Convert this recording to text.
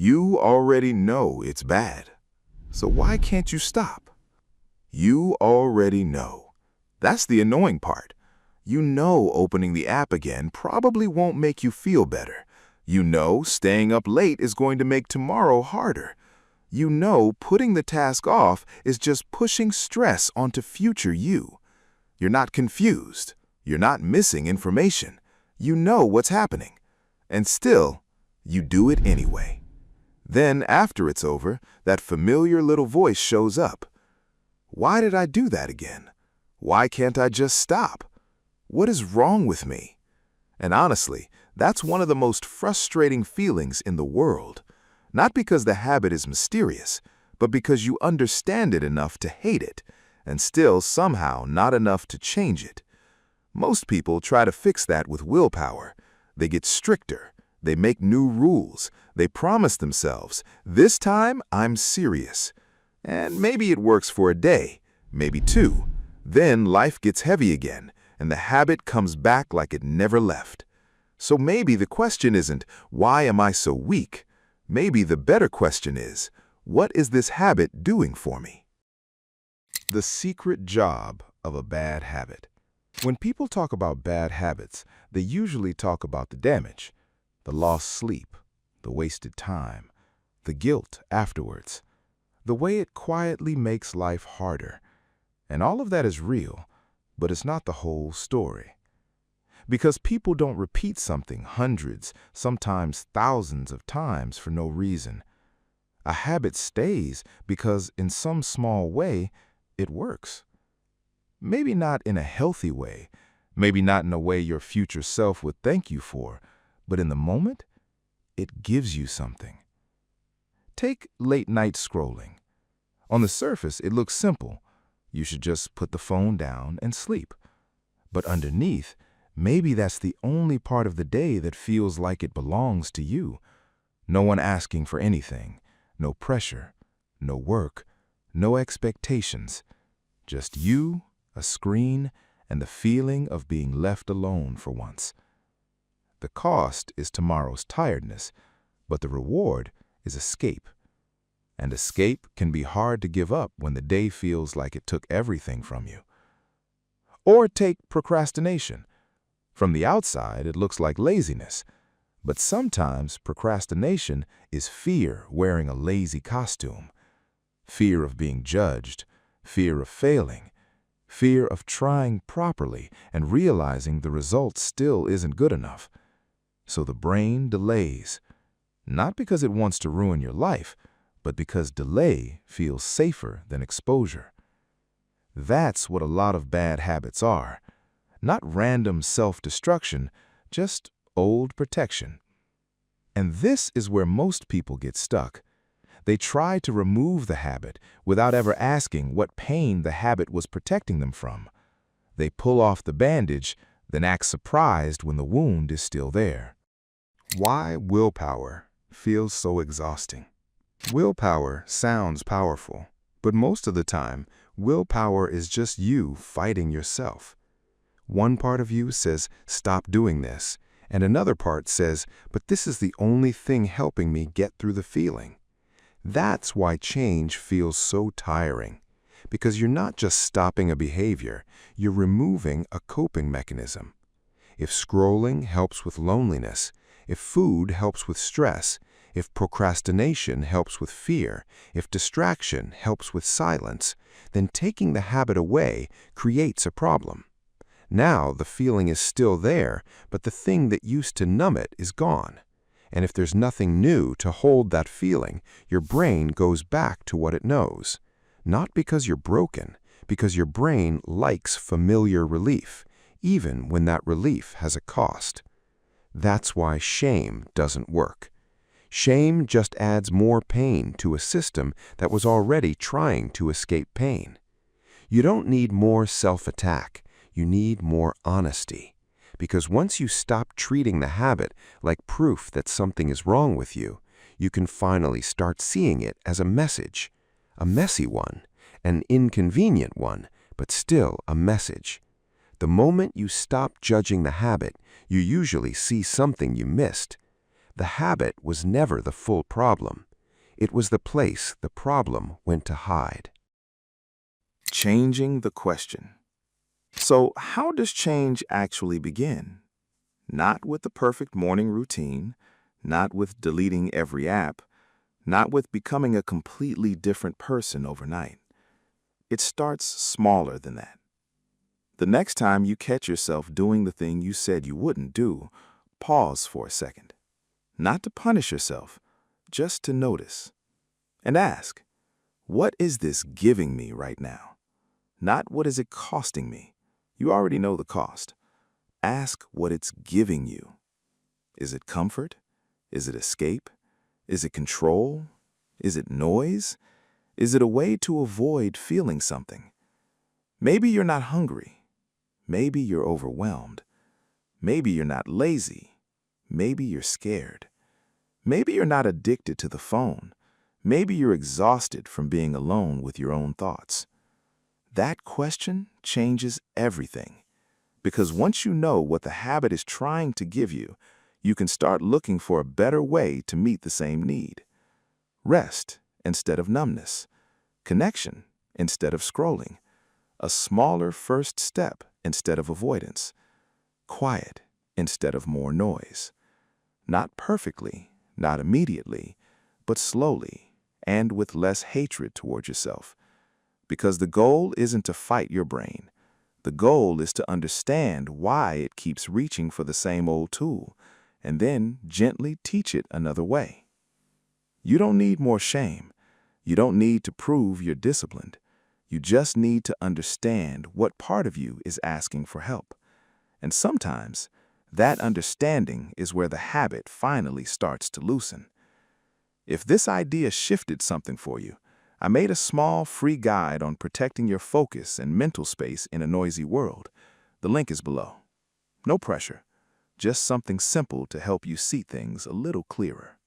You already know it's bad. So why can't you stop? You already know. That's the annoying part. You know opening the app again probably won't make you feel better. You know staying up late is going to make tomorrow harder. You know putting the task off is just pushing stress onto future you. You're not confused. You're not missing information. You know what's happening. And still, you do it anyway. Then, after it's over, that familiar little voice shows up. Why did I do that again? Why can't I just stop? What is wrong with me? And honestly, that's one of the most frustrating feelings in the world. Not because the habit is mysterious, but because you understand it enough to hate it, and still somehow not enough to change it. Most people try to fix that with willpower. They get stricter. They make new rules. They promise themselves, this time I'm serious. And maybe it works for a day, maybe two. Then life gets heavy again, and the habit comes back like it never left. So maybe the question isn't, why am I so weak? Maybe the better question is, what is this habit doing for me? The secret job of a bad habit. When people talk about bad habits, they usually talk about the damage, the lost sleep, the wasted time, the guilt afterwards, the way it quietly makes life harder. And all of that is real, but it's not the whole story. Because people don't repeat something hundreds, sometimes thousands of times for no reason. A habit stays because in some small way, it works. Maybe not in a healthy way, maybe not in a way your future self would thank you for, but in the moment, it gives you something. Take late-night scrolling. On the surface, it looks simple. You should just put the phone down and sleep. But underneath, maybe that's the only part of the day that feels like it belongs to you. No one asking for anything, no pressure, no work, no expectations. Just you, a screen, and the feeling of being left alone for once. The cost is tomorrow's tiredness, but the reward is escape. And escape can be hard to give up when the day feels like it took everything from you. Or take procrastination. From the outside, it looks like laziness, but sometimes procrastination is fear wearing a lazy costume. Fear of being judged, fear of failing, fear of trying properly and realizing the result still isn't good enough. So the brain delays, not because it wants to ruin your life, but because delay feels safer than exposure. That's what a lot of bad habits are. Not random self-destruction, just old protection. And this is where most people get stuck. They try to remove the habit without ever asking what pain the habit was protecting them from. They pull off the bandage, then act surprised when the wound is still there. Why willpower feels so exhausting. Willpower sounds powerful, but most of the time, willpower is just you fighting yourself. One part of you says, stop doing this, and another part says, but this is the only thing helping me get through the feeling. That's why change feels so tiring, because you're not just stopping a behavior, you're removing a coping mechanism. If scrolling helps with loneliness, if food helps with stress, if procrastination helps with fear, if distraction helps with silence, then taking the habit away creates a problem. Now the feeling is still there, but the thing that used to numb it is gone. And if there's nothing new to hold that feeling, your brain goes back to what it knows. Not because you're broken, because your brain likes familiar relief, even when that relief has a cost. That's why shame doesn't work. Shame just adds more pain to a system that was already trying to escape pain. You don't need more self-attack. You need more honesty. Because once you stop treating the habit like proof that something is wrong with you, you can finally start seeing it as a message. A messy one, an inconvenient one, but still a message. The moment you stop judging the habit, you usually see something you missed. The habit was never the full problem. It was the place the problem went to hide. Changing the question. So, how does change actually begin? Not with the perfect morning routine, not with deleting every app, not with becoming a completely different person overnight. It starts smaller than that. The next time you catch yourself doing the thing you said you wouldn't do, pause for a second. Not to punish yourself, just to notice. And ask, what is this giving me right now? Not what is it costing me. You already know the cost. Ask what it's giving you. Is it comfort? Is it escape? Is it control? Is it noise? Is it a way to avoid feeling something? Maybe you're not hungry. Maybe you're overwhelmed. Maybe you're not lazy. Maybe you're scared. Maybe you're not addicted to the phone. Maybe you're exhausted from being alone with your own thoughts. That question changes everything. Because once you know what the habit is trying to give you, you can start looking for a better way to meet the same need. Rest instead of numbness. Connection instead of scrolling. A smaller first step instead of avoidance. Quiet instead of more noise. Not perfectly, not immediately, but slowly and with less hatred toward yourself. Because the goal isn't to fight your brain. The goal is to understand why it keeps reaching for the same old tool, and then gently teach it another way. You don't need more shame. You don't need to prove you're disciplined. You just need to understand what part of you is asking for help. And sometimes, that understanding is where the habit finally starts to loosen. If this idea shifted something for you, I made a small free guide on protecting your focus and mental space in a noisy world. The link is below. No pressure, just something simple to help you see things a little clearer.